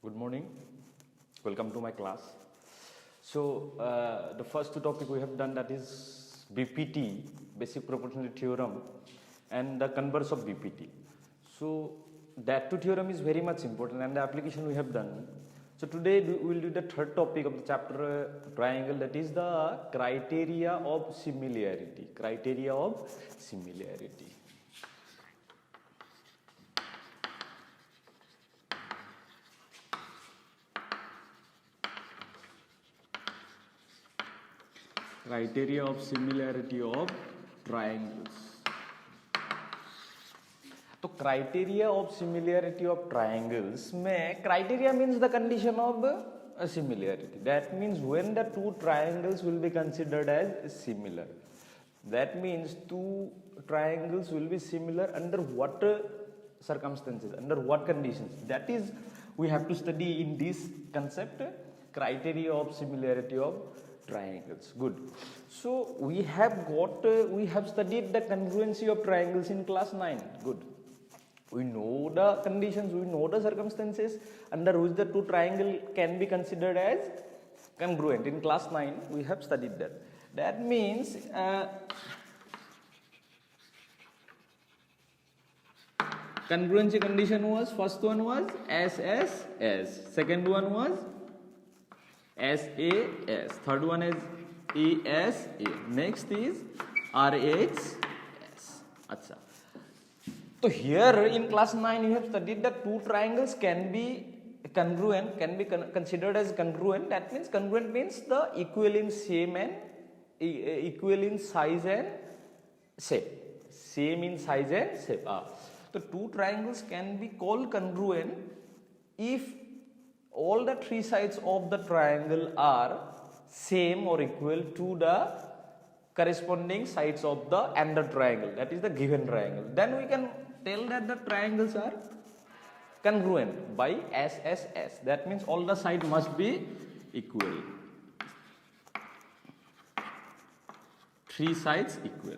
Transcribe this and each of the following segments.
Good morning. Welcome to my class. So the first topic we have done, that is BPT, basic proportionality theorem, and the converse of BPT. So that two theorem is very much important, and the application we have done. So today we will do the third topic of the chapter triangle, that is the criteria of similarity. Criteria of similarity. Criteria of similarity of triangles. तो criteria of similarity of triangles में criteria means the condition of similarity. That means when the two triangles will be considered as similar. That means two triangles will be similar under what circumstances, under what conditions. That is, we have to study in this concept, criteria of similarity of triangles. Good. So we have studied the congruency of triangles in class 9. Good. We know the conditions, we know the circumstances under which the two triangle can be considered as congruent. In class 9 we have studied that. That means congruency condition was, first one was SSS, second one was SAS, third one is ESA, next is RHS. Acha. So here in class 9 you have studied that two triangles can be congruent, can be considered as congruent. That means congruent means the equal in same and equal in size and shape. Same in size and shape. So two triangles can be called congruent if all the three sides of the triangle are same or equal to the corresponding sides of the other triangle, that is the given triangle. Then we can tell that the triangles are congruent by SSS. That means all the sides must be equal. Three sides equal.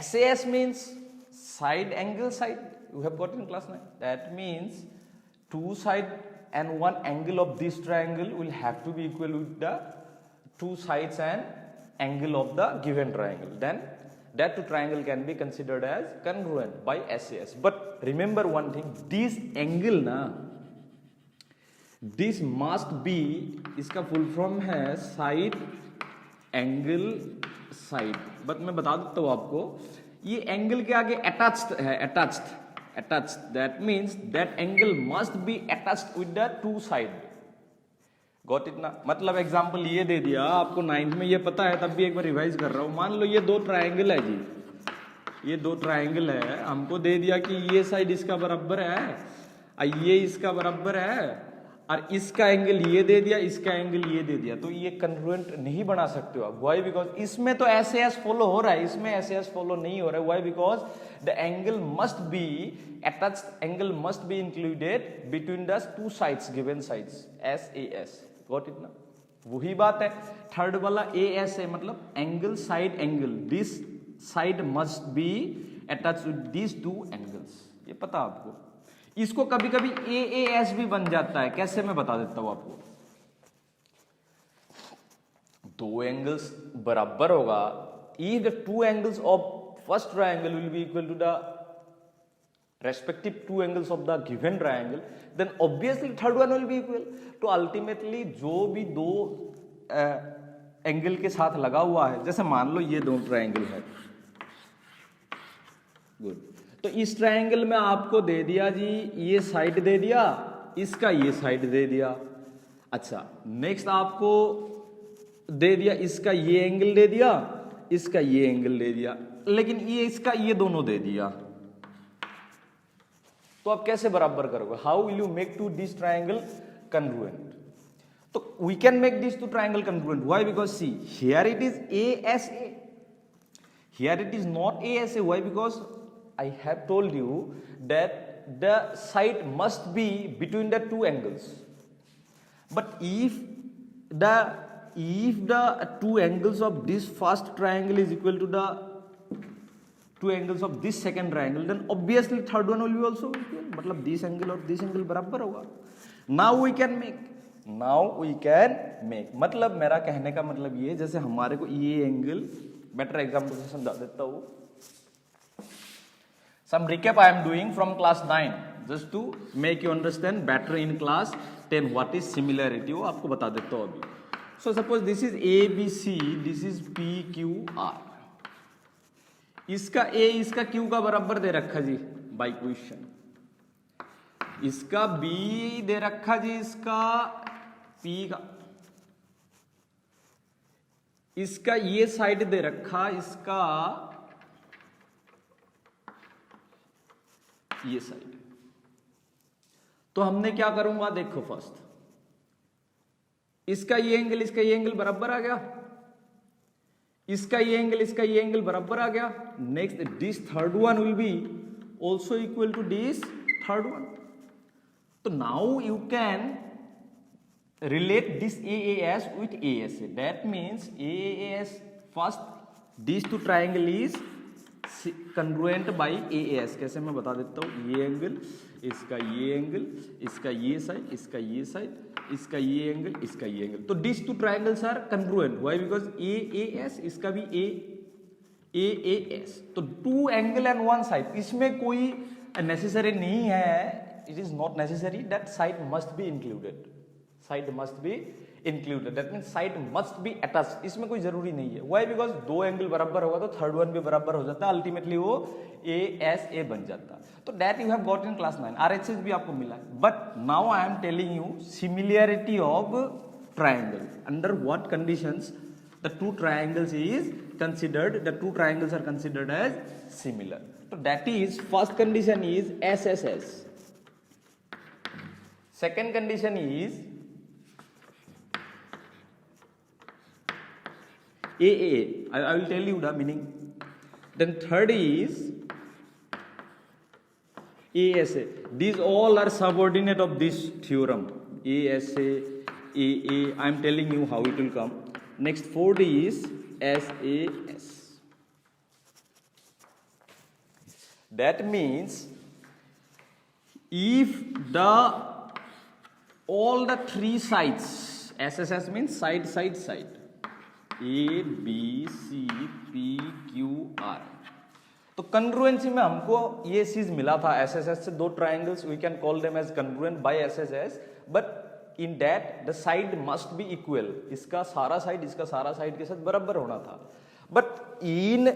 SAS means side angle side. You have got in class 9. That means two side and one angle of this triangle will have to be equal with the two sides and angle of the given triangle. Then that two triangle can be considered as congruent by SAS. But remember one thing, this angle this must be, इसका full form है side angle side. But मैं बता देता हूँ आपको, ये angle के आगे अटैच्ड है, attached. That means that angle must be attached with the two side. Got it ना? मतलब एग्जांपल ये दे दिया आपको, 9th में ये पता है, तब भी एक बार रिवाइज कर रहा हूं. मान लो ये दो ट्रायंगल है जी, ये दो ट्रायंगल है, हमको दे दिया कि ये साइड इसका बराबर है, ये इसका बराबर है, और इसका एंगल ये दे दिया, इसका एंगल ये दे दिया. तो ये कन्ग्रुएंट नहीं बना सकते हो आप. व्हाई? बिकॉज इसमें तो एसएस फॉलो हो रहा है, इसमें एसएस फॉलो नहीं हो रहा है. Why? Because the angle must be attached, angle must be included between the two sides, given sides, SS. Got it ना? वही बात है थर्ड वाला एएस है, मतलब angle side angle, this side must be attached with this two angles. ये पता आपको. इसको कभी कभी एएस भी बन जाता है. कैसे? मैं बता देता हूं आपको. दो एंगल्स बराबर होगा, if the two angles of first triangle will be equal to the respective two angles of the given triangle, then obviously third one will be equal. तो ultimately जो भी दो एंगल के साथ लगा हुआ है, जैसे मान लो ये दो ट्रायंगल है, गुड. तो इस ट्रायंगल में आपको दे दिया जी, ये साइड दे दिया, इसका ये साइड दे दिया. अच्छा, नेक्स्ट आपको दे दिया, इसका ये एंगल दे दिया, इसका ये एंगल दे दिया, लेकिन ये इसका ये दोनों दे दिया. तो आप कैसे बराबर करोगे? How will you make two this triangle congruent? तो we can make this two triangle congruent. Why? Because see, here it is ASA, here it is not ASA. Why? Because I have told you that the side must be between the two angles. But if the two angles of this first triangle is equal to the two angles of this second triangle, then obviously third one will be also equal. मतलब this angle और this angle बराबर होगा. Now we can make मतलब मेरा कहने का मतलब ये, जैसे हमारे को ये एंगल, बेटर एग्जाम्पल से समझा देता हूं. Some recap I am doing from class 9 just to make you understand better in class 10 what is similarity, वो आपको बता देता हूं अभी. So suppose this is A B C, this is P Q R. इसका ए इसका Q का बराबर दे रखा जी बाय क्वेश्चन, इसका बी दे रखा जी इसका पी का, इसका ये साइड दे रखा इसका ये साइड. तो हमने क्या करूंगा देखो, फर्स्ट इसका ये एंगल बराबर आ गया, इसका ये एंगल बराबर आ गया. Next this third one will be also equal to this third one. तो now you can relate this AAS with ASA. That means AAS first these two triangle is congruent by AAS. कैसे मैं बता देता हूँ, ये angle इसका ये angle, इसका ये साइड, इसका ये साइड, इसका ये एंगल, इसका ये एंगल. तो these two triangles are congruent. Why? Because AAS इसका भी AAS. तो two angle and one side, इसमें कोई necessary नहीं है. It is not necessary that side must be included. Side must be included, that means side must be attached. इसमें कोई जरूरी नहीं है. व्हाई? बिकॉज दो एंगल बराबर होगा तो थर्ड वन भी बराबर हो जाता है, अल्टीमेटली वो ए बन जाता. तो that you have got in class 9. RHS भी आपको मिला. But now I am telling you similarity of triangle. Under what conditions the two triangles is considered, the two triangles are considered as similar. तो that is first condition is SSS. Second condition is AA. I will tell you the meaning. Then third is ASA. These all are subordinate of this theorem. ASA, AA. I am telling you how it will come. Next fourth is SAS. That means if the all the three sides, SSS means side, A, B, C, P, Q, R. तो कंग्रुएंसी में हमको ये चीज मिला था SSS से, दो triangles we can call them as congruent by SSS, but in that the side must be equal. इसका सारा साइड इसका सारा साइड के साथ बराबर होना था. But in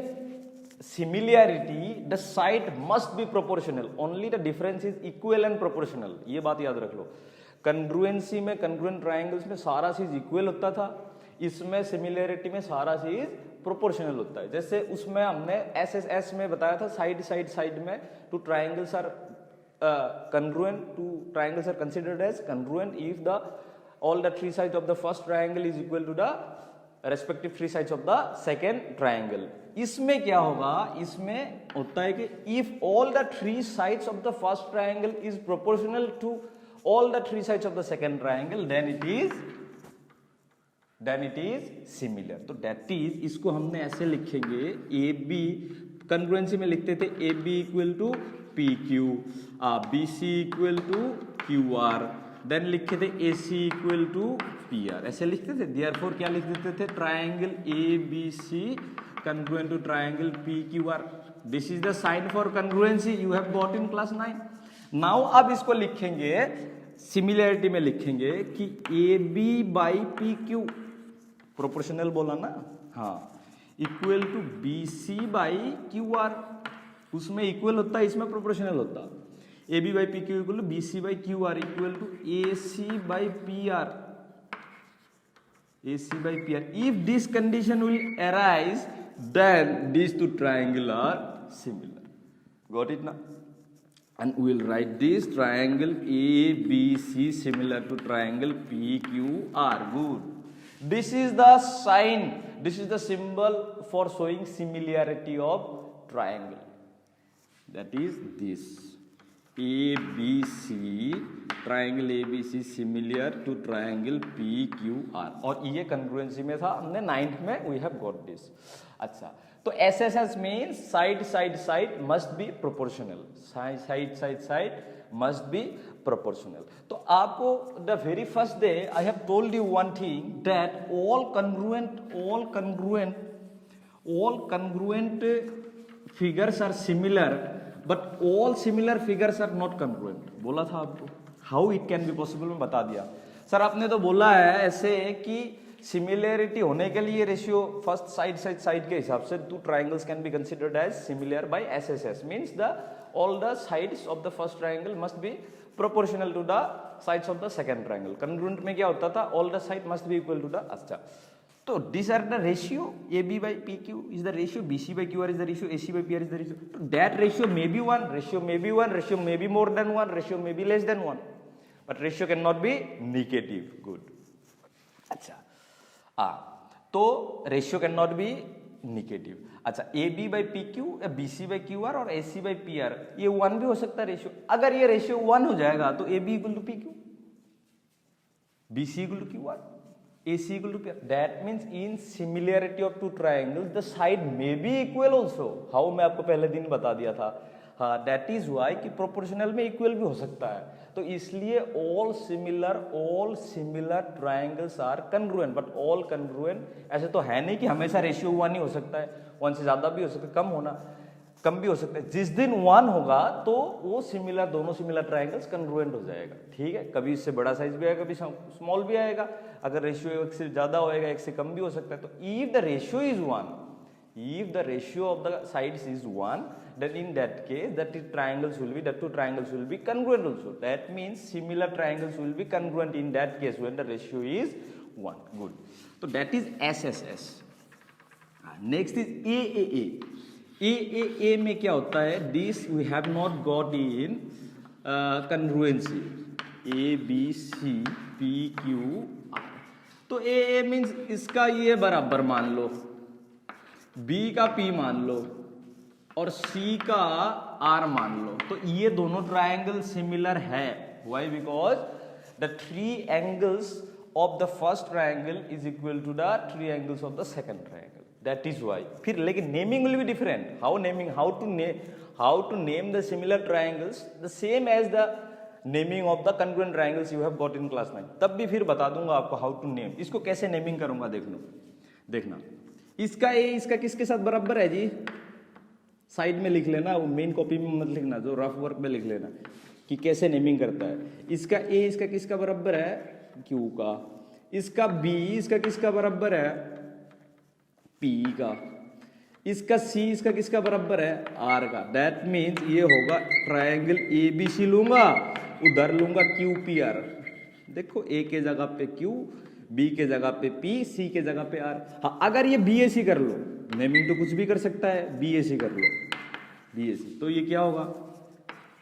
similarity the side must be proportional. Only the difference is equal and proportional. ये बात याद रख लो. कंग्रुएंसी में कंग्रुएंट ट्राइंगल्स में सारा चीज इक्वल होता था, इसमें सिमिलैरिटी में सारा चीज प्रोपोर्शनल होता है. जैसे उसमें हमने SSS में बताया था साइड में two triangles are congruent, two triangles are considered as congruent if the all the three sides of the first triangle is equal to the respective three sides of the second triangle. इसमें क्या होगा, इसमें होता है कि if all the three sides of the first triangle is proportional to all the three sides of the second triangle, then it is similar. तो that is, इसको हमने ऐसे लिखेंगे, AB कंग्रुएंसी में लिखते थे AB equal to PQ, BC equal to QR, then लिखे थे AC इक्वल टू PR, ऐसे लिखते थे. देयरफॉर क्या लिख देते थे, triangle ABC congruent to triangle PQR. This is the sign for congruency you have got in class 9. Now अब इसको लिखेंगे सिमिलैरिटी में, लिखेंगे कि AB बाई PQ प्रोपोर्शनल बोला ना, हाँ, equal to BC by QR. उसमें इक्वल होता है, इसमें प्रोपोर्शनल होता. AB by PQ equal to BC by QR equal to AC by PR. AC by PR. If this condition will arise, then these two triangles are similar. Got it now? And we will write this triangle ABC similar to triangle PQR. Good. This is the sign, this is the symbol for showing similarity of triangle. That is this. ABC, triangle ABC similar to triangle PQR, और ये कंग्रुएंसी में था, हमने 9th में we have got this. अच्छा, तो SSS means side side side must be proportional, side side side must be proportional. तो आपको the very first day I have told you one thing that all congruent figures are similar but all similar figures are not congruent, बोला था आपको। How it can be possible में बता दिया। Sir आपने तो बोला है ऐसे कि सिमिलैरिटी होने के लिए रेशियो फर्स्ट साइड के हिसाब से two triangles can be considered as similar by SSS, means the all the sides of the first triangle must be proportional to the sides of the second triangle. Congruent में क्या होता था, all the side must be equal to the, अच्छा, तो this are the ratio AB by PQ is the ratio, BC by QR is the ratio, AC by PR is the ratio. So that ratio may be 1, ratio may be 1, ratio may be more than 1, ratio may be less than 1, but ratio cannot be negative. Good. अच्छा, तो ratio can not be negative. अच्छा, AB by PQ, BC by QR और AC by PR, ये 1 भी हो सकता है ratio. अगर ये रेशियो 1 हो जाएगा तो AB equal to PQ, BC equal to QR, AC equal to PR. That means in similarity of two triangles, the side may be equal also. How मैं आपको पहले दिन बता दिया था। हाँ, that is why कि proportional में equal भी हो सकता है। तो इसलिए all similar triangles are congruent, but all congruent ऐसे तो है नहीं कि हमेशा ratio 1 ही हो सकता है, 1 से ज़्यादा भी हो सकता है, कम भी हो सकता है। जिस दिन 1 होगा तो वो सिमिलर, दोनों सिमिलर ट्राइंगल्स कन्ग्रुएंट हो जाएगा, ठीक है। कभी इससे बड़ा साइज भी आएगा, कभी स्मॉल भी आएगा। अगर रेशियो 1 से ज़्यादा होएगा, 1 से कम भी हो सकता है। तो if the ratio is 1, if the ratio of the sides is 1, then in that case the two triangles will be congruent also. That means similar triangles will be congruent in that case when the ratio is 1. Good. So that is SSS. Next is AAA. AAA में क्या होता है? This we have not got in congruency. A B C P Q R. तो AA means इसका ये बराबर मान लो, B का P मान लो और C का R मान लो। तो ये दोनों ट्राइंगल सिमिलर है। Why? Because the three angles of the first triangle is equal to the three angles of the second triangle. That is why. फिर लेकिन naming will be different. How to name the similar triangles the same as the naming of the congruent triangles you have got in class 9. तब भी फिर बता दूंगा आपको how to name. इसको कैसे naming करूंगा देखना। इसका A इसका किसके साथ बराबर है जी? साइड में लिख लेना, वो मेन कॉपी में मत लिखना, जो रफ वर्क में लिख लेना कि कैसे नेमिंग करता है। इसका A इसका किसका बराबर है? Q का। इसका B इसका किसका बराबर है? P का। इसका C इसका किसका बराबर है? R का। दैट मीन्स ये होगा ट्राइंगल ABC लूंगा, उधर लूंगा QPR। देखो A के जगह पे Q, B के जगह पे P, C के जगह पे R। हाँ, अगर ये BAC कर लो, नेमिंग तो कुछ भी कर सकता है, BAC कर लो, BAC, तो ये क्या होगा?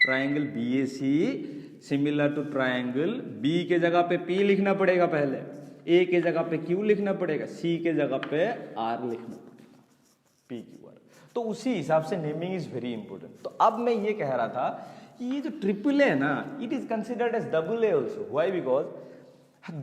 Triangle BAC similar to triangle, B के जगह पे P लिखना पड़ेगा पहले, A के जगह पे Q लिखना पड़ेगा, C के जगह पे R लिखना पड़ेगा, PQR। तो उसी हिसाब से नेमिंग इज वेरी इंपॉर्टेंट। तो अब मैं ये कह रहा था कि ये जो ट्रिपल है ना, it is considered as double A also. Why? Because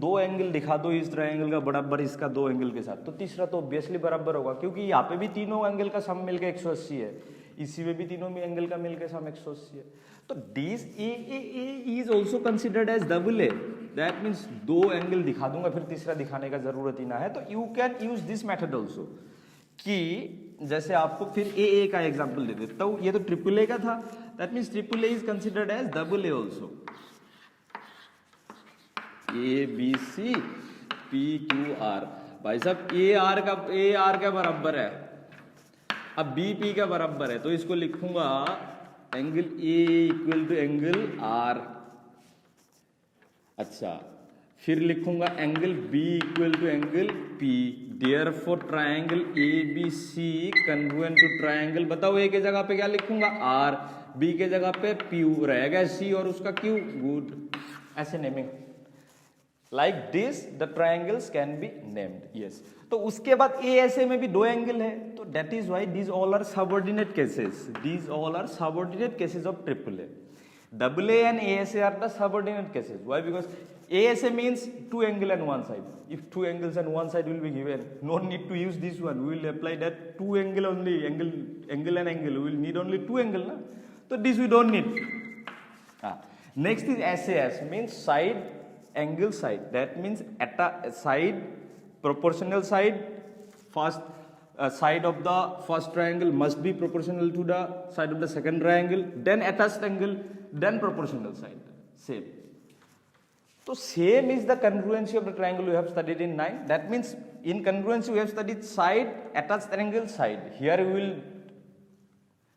2 angle दिखा दो इस ट्राइंगल का बराबर इसका 2 एंगल के साथ, तो तीसरा तो ऑब्वियसली बराबर होगा, क्योंकि यहाँ पे भी तीनों एंगल का सम मिलकर 180 है, इसी में भी तीनों में एंगल का मिलकर सम 180 है। तो this AAA is also considered as double A. That means 2 angle दिखा दूंगा, फिर तीसरा दिखाने का जरूरत ही ना है। तो you can use this method also, कि जैसे आपको फिर AA का एग्जाम्पल दे देता हूं। ये तो ट्रिपल ए का था, that means triple A is considered as double A also. ABC PQR, भाई साहब AR का बराबर है, अब BP का बराबर है, तो इसको लिखूंगा angle A equal to angle R। अच्छा, फिर लिखूंगा angle B equal to angle P। Therefore triangle ABC congruent to triangle, बताओ A के जगह पे क्या लिखूंगा? R, B के जगह पे P रहेगा, C और उसका Q। गुड, ऐसे naming like this the triangles can be named. Yes, तो उसके बाद ASA में भी 2 एंगल है, तो that is why these all are subordinate cases, these all are subordinate cases of triple A. double A and ASA are the subordinate cases. Why? Because ASA means two angle and one side. If two angles and one side will be given, no need to use this one. We will apply that two angle only, angle and angle. We will need only two angle. Na? So this we don't need. Next is SAS, means side angle side. That means at a side, proportional side, first side of the first triangle must be proportional to the side of the second triangle, then attached angle, then proportional side. Same. So same is the congruency of the triangle we have studied in 9. That means in congruency we have studied side, attached angle, side. Here we will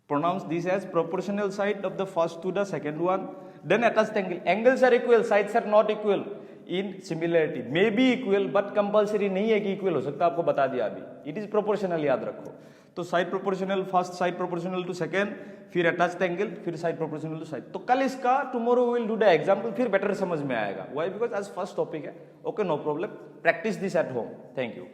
pronounce this as proportional side of the first to the second one, then attached angle. Angles are equal, sides are not equal in similarity. May be equal but compulsory नहीं है कि equal हो सकता, आपको बता दिया अभी. It is proportional, याद रखो. तो side proportional, first side proportional to second, फिर अटैच्ड एंगल, फिर साइड प्रोपोर्शनल टू साइड. तो कल इसका tomorrow will do the example, फिर बेटर समझ में आएगा. Why? Because as first topic है. Okay, no problem. Practice this at home. Thank you.